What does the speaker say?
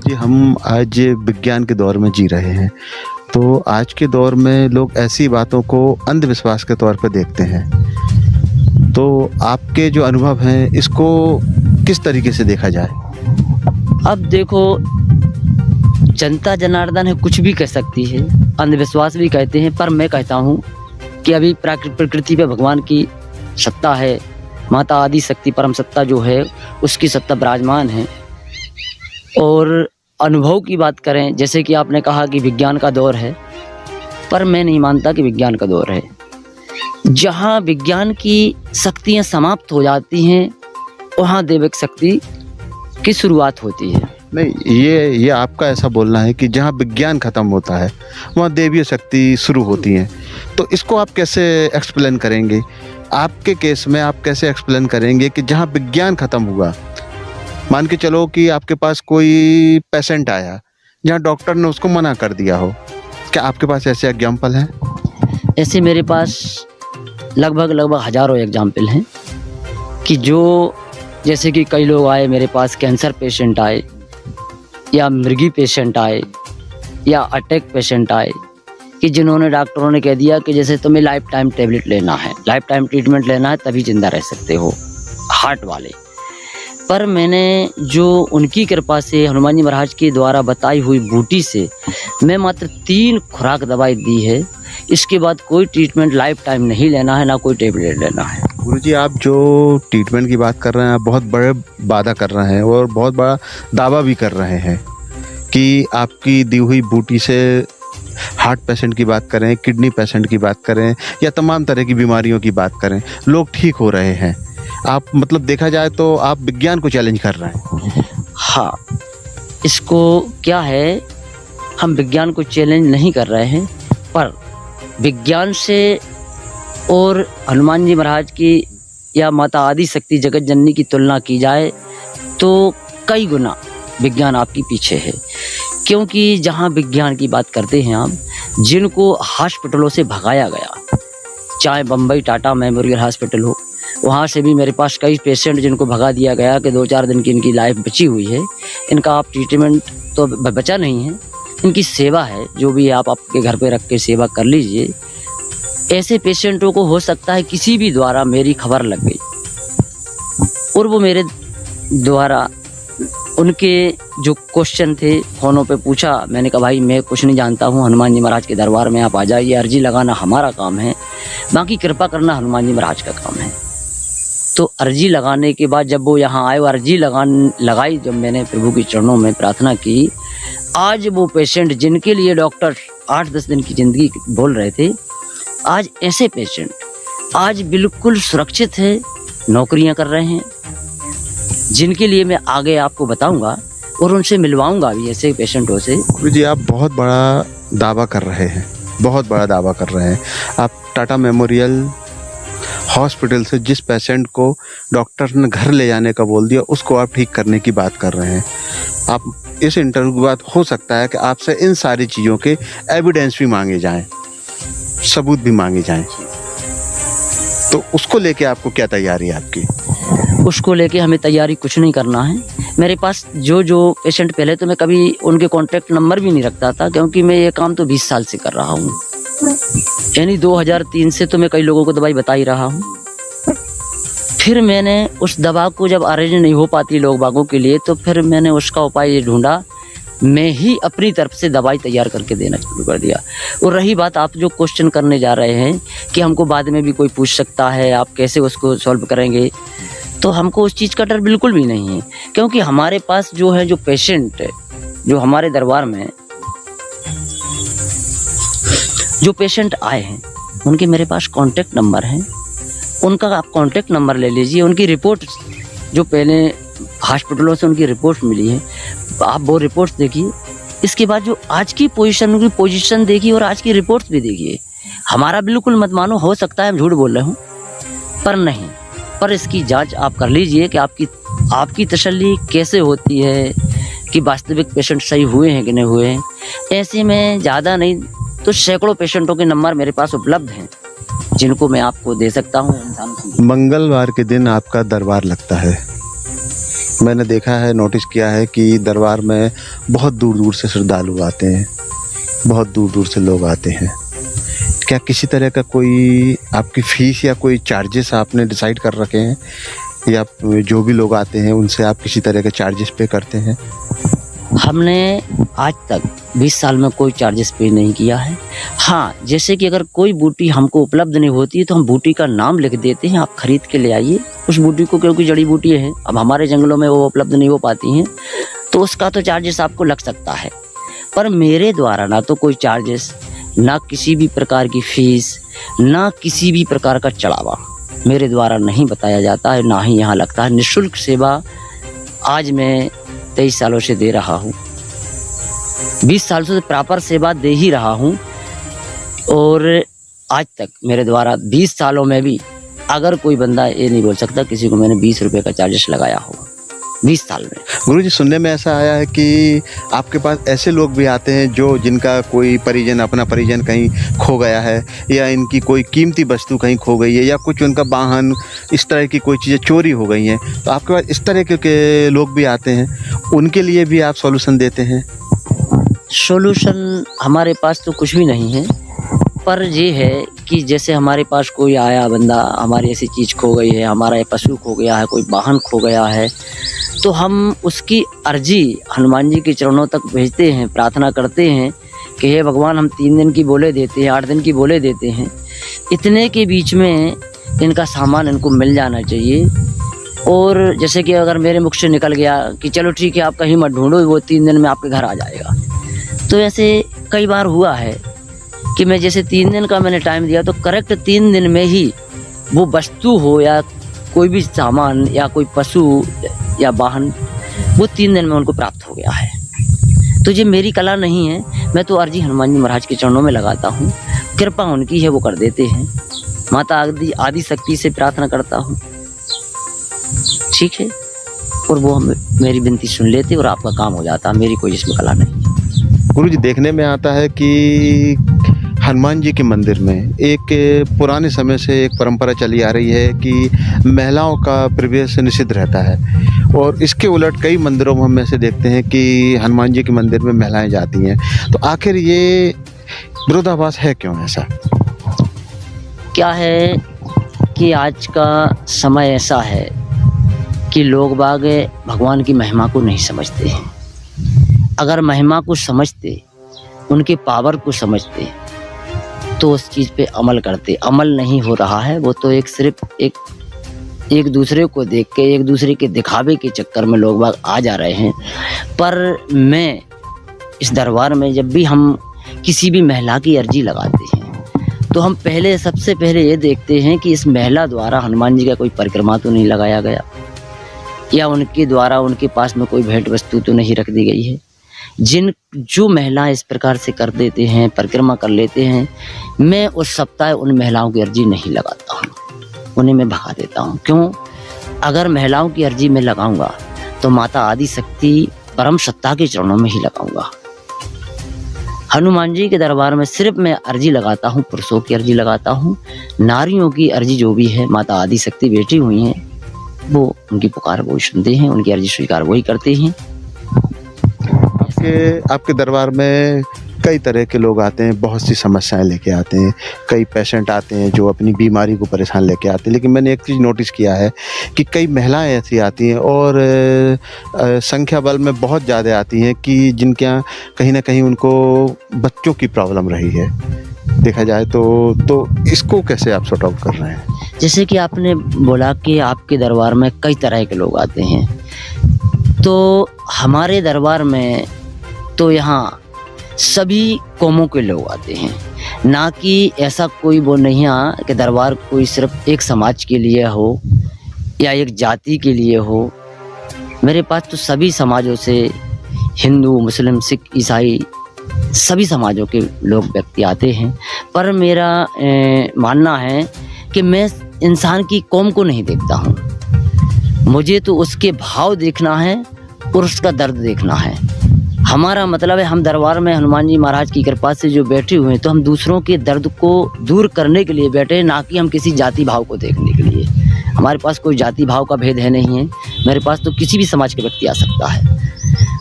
जी, हम आज विज्ञान के दौर में जी रहे हैं। तो आज के दौर में लोग ऐसी बातों को अंधविश्वास के तौर पे देखते हैं। तो आपके जो अनुभव हैं, इसको किस तरीके से देखा जाए? अब देखो, जनता जनार्दन है, कुछ भी कह सकती है, अंधविश्वास भी कहते हैं, पर मैं कहता हूँ कि अभी प्रकृति पे भगवान की सत्ता है, माता आदि शक्ति परम सत्ता जो है उसकी सत्ता विराजमान है। और अनुभव की बात करें, जैसे कि आपने कहा कि विज्ञान का दौर है, पर मैं नहीं मानता कि विज्ञान का दौर है। जहाँ विज्ञान की शक्तियाँ समाप्त हो जाती हैं, वहाँ दैविक शक्ति की शुरुआत होती है। नहीं, ये आपका ऐसा बोलना है कि जहाँ विज्ञान खत्म होता है वहाँ दैवीय शक्ति शुरू होती है। तो इसको आप कैसे एक्सप्लेन करेंगे? आपके केस में आप कैसे एक्सप्लेन करेंगे कि जहाँ विज्ञान खत्म हुआ, मान के चलो कि आपके पास कोई पेशेंट आया जहाँ डॉक्टर ने उसको मना कर दिया हो, क्या आपके पास ऐसे एग्जाम्पल हैं? ऐसे मेरे पास लगभग हजारों एग्जाम्पल हैं कि जो, जैसे कि कई लोग आए मेरे पास, कैंसर पेशेंट आए या मृगी पेशेंट आए या अटैक पेशेंट आए, कि जिन्होंने डॉक्टरों ने कह दिया कि जैसे तुम्हें लाइफ टाइम टैबलेट लेना है, लाइफ टाइम ट्रीटमेंट लेना है, तभी जिंदा रह सकते हो, हार्ट वाले। पर मैंने जो उनकी कृपा से हनुमान जी महाराज के द्वारा बताई हुई बूटी से मैं मात्र 3 खुराक दवाई दी है। इसके बाद कोई ट्रीटमेंट लाइफ टाइम नहीं लेना है, ना कोई टैबलेट लेना है। गुरुजी, आप जो ट्रीटमेंट की बात कर रहे हैं, आप बहुत बड़े वादा कर रहे हैं और बहुत बड़ा दावा भी कर रहे हैं कि आपकी दी हुई बूटी से हार्ट पेशेंट की बात करें, किडनी पेशेंट की बात करें या तमाम तरह की बीमारियों की बात करें, लोग ठीक हो रहे हैं। आप मतलब देखा जाए तो आप विज्ञान को चैलेंज कर रहे हैं। हाँ, इसको क्या है, हम विज्ञान को चैलेंज नहीं कर रहे हैं, पर विज्ञान से और हनुमान जी महाराज की या माता आदि शक्ति जगत जननी की तुलना की जाए तो कई गुना विज्ञान आपकी पीछे है। क्योंकि जहाँ विज्ञान की बात करते हैं आप, जिनको हॉस्पिटलों से भगाया गया, चाहे बम्बई टाटा मेमोरियल हॉस्पिटल हो, वहाँ से भी मेरे पास कई पेशेंट जिनको भगा दिया गया कि 2-4 दिन की इनकी लाइफ बची हुई है, इनका आप ट्रीटमेंट तो बचा नहीं है, इनकी सेवा है, जो भी आप आपके घर पे रख के सेवा कर लीजिए। ऐसे पेशेंटों को हो सकता है किसी भी द्वारा मेरी खबर लग गई और वो मेरे द्वारा उनके जो क्वेश्चन थे फ़ोनों पे पूछा, मैंने कहा भाई मैं कुछ नहीं जानता हूँ, हनुमान जी महाराज के दरबार में आप आ जाइए, अर्जी लगाना हमारा काम है, बाकी कृपा करना हनुमान जी महाराज का काम है। तो अर्जी लगाने के बाद जब वो यहाँ आए, वो अर्जी लगाई, जब मैंने प्रभु के चरणों में प्रार्थना की, आज वो पेशेंट जिनके लिए डॉक्टर 8-10 दिन की ज़िंदगी बोल रहे थे, आज ऐसे पेशेंट आज बिल्कुल सुरक्षित है, नौकरियां कर रहे हैं, जिनके लिए मैं आगे आपको बताऊंगा और उनसे मिलवाऊंगा भी ऐसे पेशेंटों से। जी, आप बहुत बड़ा दावा कर रहे हैं, बहुत बड़ा दावा कर रहे हैं। आप टाटा मेमोरियल हॉस्पिटल से जिस पेशेंट को डॉक्टर ने घर ले जाने का बोल दिया, उसको आप ठीक करने की बात कर रहे हैं। आप इस इंटरव्यू के बाद हो सकता है कि आपसे इन सारी चीज़ों के एविडेंस भी मांगे जाएं, सबूत भी मांगे जाएं। तो उसको लेके आपको क्या तैयारी है आपकी? उसको लेके हमें तैयारी कुछ नहीं करना है। मेरे पास जो पेशेंट, पहले तो मैं कभी उनके कॉन्टैक्ट नंबर भी नहीं रखता था, क्योंकि मैं ये काम तो 20 साल से कर रहा हूँ, यानी 2003 से तो मैं कई लोगों को दवाई बता ही रहा हूँ। फिर मैंने उस दवा को जब अरेंज नहीं हो पाती लोग बागों के लिए, तो फिर मैंने उसका उपाय ये ढूंढा, मैं ही अपनी तरफ से दवाई तैयार करके देना शुरू कर दिया। और रही बात आप जो क्वेश्चन करने जा रहे हैं कि हमको बाद में भी कोई पूछ सकता है, आप कैसे उसको सॉल्व करेंगे, तो हमको उस चीज़ का डर बिल्कुल भी नहीं है। क्योंकि हमारे पास जो है, जो पेशेंट जो हमारे दरबार में जो पेशेंट आए हैं, उनके मेरे पास कॉन्टैक्ट नंबर हैं, उनका आप कॉन्टैक्ट नंबर ले लीजिए, उनकी रिपोर्ट जो पहले हॉस्पिटलों से उनकी रिपोर्ट मिली है, आप वो रिपोर्ट्स देखिए। इसके बाद जो आज की पोजीशन, उनकी पोजीशन देखिए और आज की रिपोर्ट्स भी देखिए। हमारा बिल्कुल मत मानो, हो सकता है हम झूठ बोल रहे हूँ, पर नहीं, पर इसकी जांच आप कर लीजिए कि आपकी तसल्ली कैसे होती है कि वास्तविक पेशेंट सही हुए हैं कि नहीं हुए हैं। ऐसे में ज़्यादा नहीं तो सैकड़ों पेशेंटों के नंबर मेरे पास उपलब्ध हैं, जिनको मैं आपको दे सकता हूँ। मंगलवार के दिन आपका दरबार लगता है, मैंने देखा है, नोटिस किया है कि दरबार में बहुत दूर दूर से श्रद्धालु आते हैं, बहुत दूर दूर से लोग आते हैं। क्या किसी तरह का कोई आपकी फ़ीस या कोई चार्जेस आपने डिसाइड कर रखे हैं, या जो भी लोग आते हैं उनसे आप किसी तरह के चार्जेस पे करते हैं? हमने आज तक 20 साल में कोई चार्जेस पे नहीं किया है। हाँ, जैसे कि अगर कोई बूटी हमको उपलब्ध नहीं होती है तो हम बूटी का नाम लिख देते हैं, आप खरीद के ले आइए उस बूटी को, क्योंकि जड़ी बूटी है, अब हमारे जंगलों में वो उपलब्ध नहीं हो पाती हैं, तो उसका तो चार्जेस आपको लग सकता है। पर मेरे द्वारा ना तो कोई चार्जेस, ना किसी भी प्रकार की फीस, ना किसी भी प्रकार का चढ़ावा मेरे द्वारा नहीं बताया जाता है, ना ही यहाँ लगता है। निःशुल्क सेवा आज मैं 23 सालों से दे रहा हूँ, 20 साल से प्रॉपर सेवा दे ही रहा हूँ। और आज तक मेरे द्वारा 20 सालों में भी अगर कोई बंदा ये नहीं बोल सकता किसी को मैंने 20 रुपये का चार्जेस लगाया हो 20 साल में। गुरुजी, सुनने में ऐसा आया है कि आपके पास ऐसे लोग भी आते हैं जो जिनका कोई परिजन, अपना परिजन कहीं खो गया है, या इनकी कोई कीमती वस्तु कहीं खो गई है, या कुछ उनका वाहन, इस तरह की कोई चीज़ें चोरी हो गई हैं, तो आपके पास इस तरह के लोग भी आते हैं, उनके लिए भी आप सॉल्यूशन देते हैं? सॉल्यूशन हमारे पास तो कुछ भी नहीं है, पर ये है कि जैसे हमारे पास कोई आया बंदा, हमारी ऐसी चीज़ खो गई है, हमारा पशु खो गया है, कोई वाहन खो गया है, तो हम उसकी अर्जी हनुमान जी के चरणों तक भेजते हैं, प्रार्थना करते हैं कि हे भगवान, हम 3 दिन की बोले देते हैं, 8 दिन की बोले देते हैं, इतने के बीच में इनका सामान इनको मिल जाना चाहिए। और जैसे कि अगर मेरे मुख से निकल गया कि चलो ठीक है आप कहीं मत ढूंढो, वो 3 दिन में आपके घर आ जाएगा, तो ऐसे कई बार हुआ है कि मैं जैसे 3 दिन का मैंने टाइम दिया तो करेक्ट 3 दिन में ही वो वस्तु हो या कोई भी सामान या कोई पशु या वाहन, वो 3 दिन में उनको प्राप्त हो गया है। तो ये मेरी कला नहीं है, मैं तो अर्जी हनुमान जी महाराज के चरणों में लगाता हूँ, कृपा उनकी है, वो कर देते हैं। माता आदि शक्ति से प्रार्थना करता हूँ, ठीक है, और वो मेरी विनती सुन लेते और आपका काम हो जाता। मेरी कोई इसमें कला नहीं। गुरुजी, देखने में आता है कि हनुमान जी के मंदिर में एक पुराने समय से एक परंपरा चली आ रही है कि महिलाओं का प्रवेश निषिद्ध रहता है, और इसके उलट कई मंदिरों में हम ऐसे देखते हैं कि हनुमान जी के मंदिर में महिलाएं जाती हैं। तो आखिर ये विरोधाभास है क्यों ऐसा? क्या है कि आज का समय ऐसा है कि लोग बाग भगवान की महिमा को नहीं समझते हैं। अगर महिमा को समझते, उनके पावर को समझते, तो उस चीज़ पे अमल करते। अमल नहीं हो रहा है, वो तो सिर्फ एक दूसरे को देख के, एक दूसरे के दिखावे के चक्कर में लोग बाग आ जा रहे हैं। पर मैं इस दरबार में जब भी हम किसी भी महिला की अर्जी लगाते हैं तो हम सबसे पहले ये देखते हैं कि इस महिला द्वारा हनुमान जी का कोई परिक्रमा तो नहीं लगाया गया, या उनके द्वारा उनके पास में कोई भेंट वस्तु तो नहीं रख दी गई है। जो महिला इस प्रकार से कर देते हैं, परिक्रमा कर लेते हैं, मैं उस सप्ताह उन महिलाओं की अर्जी नहीं लगाता हूँ, उन्हें मैं भगा देता हूँ। क्यों? अगर महिलाओं की अर्जी में लगाऊंगा तो माता आदि शक्ति परम सत्ता के चरणों में ही लगाऊंगा। हनुमान जी के दरबार में सिर्फ मैं अर्जी लगाता हूँ, पुरुषों की अर्जी लगाता हूँ, नारियों की अर्जी जो भी है माता आदि शक्ति बैठी हुई हैं, वो उनकी पुकार वो सुनते हैं, उनकी अर्जी स्वीकार वही करते हैं। आपके दरबार में कई तरह के लोग आते हैं, बहुत सी समस्याएं लेके आते हैं, कई पेशेंट आते हैं जो अपनी बीमारी को परेशान लेके आते हैं, लेकिन मैंने एक चीज़ नोटिस किया है कि कई महिलाएं ऐसी आती हैं और संख्या बल में बहुत ज़्यादा आती हैं कि जिनके यहाँ कहीं ना कहीं उनको बच्चों की प्रॉब्लम रही है, देखा जाए तो इसको कैसे आप सॉर्ट आउट कर रहे हैं? जैसे कि आपने बोला कि आपके दरबार में कई तरह के लोग आते हैं, तो हमारे दरबार में तो यहाँ सभी कौमों के लोग आते हैं, ना कि ऐसा कोई वो नहीं है कि दरबार कोई सिर्फ एक समाज के लिए हो या एक जाति के लिए हो। मेरे पास तो सभी समाजों से, हिंदू, मुस्लिम, सिख, ईसाई, सभी समाजों के लोग व्यक्ति आते हैं। पर मेरा मानना है कि मैं इंसान की कौम को नहीं देखता हूँ, मुझे तो उसके भाव देखना है और उसका दर्द देखना है। हमारा मतलब है हम दरबार में हनुमान जी महाराज की कृपा से जो बैठे हुए हैं, तो हम दूसरों के दर्द को दूर करने के लिए बैठे, ना कि हम किसी जाति भाव को देखने के लिए। हमारे पास कोई जाति भाव का भेद है नहीं है, मेरे पास तो किसी भी समाज का व्यक्ति आ सकता है।